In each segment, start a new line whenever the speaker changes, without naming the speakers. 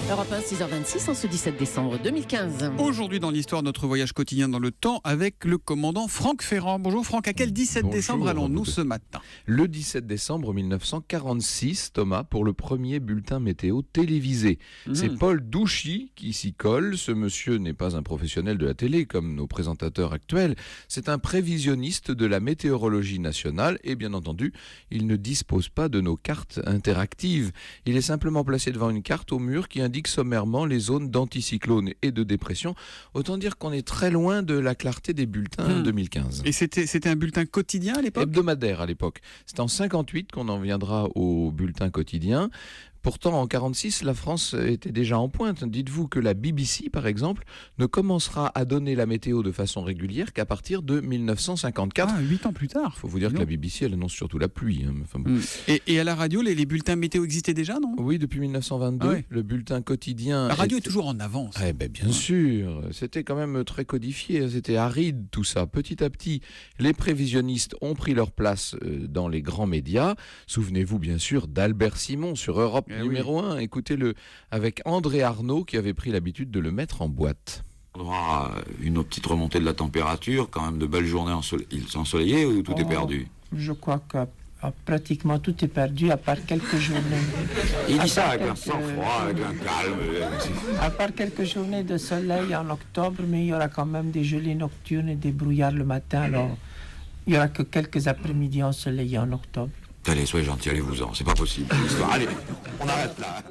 Europe 1, 6h26, en ce 17 décembre 2015.
Aujourd'hui dans l'histoire, notre voyage quotidien dans le temps avec le commandant Franck Ferrand. Bonjour Franck, à quel 17 décembre allons-nous ce matin?
Le 17 décembre 1946, Thomas, pour le premier bulletin météo télévisé. C'est Paul Douchy qui s'y colle. Ce monsieur n'est pas un professionnel de la télé comme nos présentateurs actuels. C'est un prévisionniste de la météorologie nationale et bien entendu, il ne dispose pas de nos cartes interactives. Il est simplement placé devant une carte au mur qui indique sommairement les zones d'anticyclone et de dépression. Autant dire qu'on est très loin de la clarté des bulletins 2015.
Et c'était un bulletin quotidien à l'époque?
Hebdomadaire à l'époque. C'est en 58 qu'on en viendra au bulletin quotidien. Pourtant, en 46, la France était déjà en pointe. Dites-vous que la BBC, par exemple, ne commencera à donner la météo de façon régulière qu'à partir de 1954.
Ah, 8 ans plus tard.
Il faut vous dire que la BBC, elle annonce surtout la pluie. Enfin, bon.
Et à la radio, les bulletins météo existaient déjà, non?
Oui, depuis 1922,
ouais.
Le bulletin quotidien...
La radio est toujours en avance.
Eh ben, bien sûr, c'était quand même très codifié, c'était aride tout ça. Petit à petit, les prévisionnistes ont pris leur place dans les grands médias. Souvenez-vous bien sûr d'Albert Simon sur Europe numéro 1. Écoutez-le avec André Arnaud qui avait pris l'habitude de le mettre en boîte.
On aura une petite remontée de la température, quand même de belles journées ensoleillées ou tout est perdu?
Je crois que pratiquement tout est perdu à part quelques journées.
Il dit ça avec un sang-froid, avec un calme.
À part quelques journées de soleil en octobre, mais il y aura quand même des gelées nocturnes et des brouillards le matin, alors il n'y aura que quelques après-midi ensoleillés en octobre.
Allez, soyez gentils, allez-vous-en, c'est pas possible. Allez, on arrête là.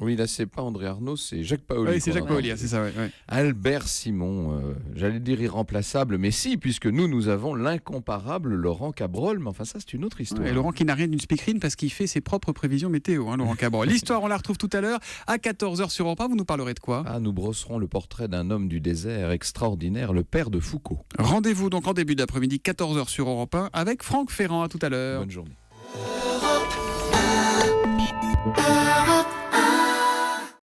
Oui, là, c'est pas André Arnaud, c'est Jacques Paoli.
Oui, c'est Jacques Paoli, c'est ça, ouais.
Albert Simon, j'allais dire irremplaçable, mais si, puisque nous avons l'incomparable Laurent Cabrol, mais enfin ça, c'est une autre histoire.
Et Laurent qui n'a rien d'une speakerine parce qu'il fait ses propres prévisions météo, Laurent Cabrol. L'histoire, on la retrouve tout à l'heure, à 14h sur Europe 1, vous nous parlerez de quoi?
Nous brosserons le portrait d'un homme du désert extraordinaire, le père de Foucault.
Rendez-vous donc en début d'après-midi, 14h sur Europe 1, avec Franck Ferrand, à tout à l'heure.
Bonne journée.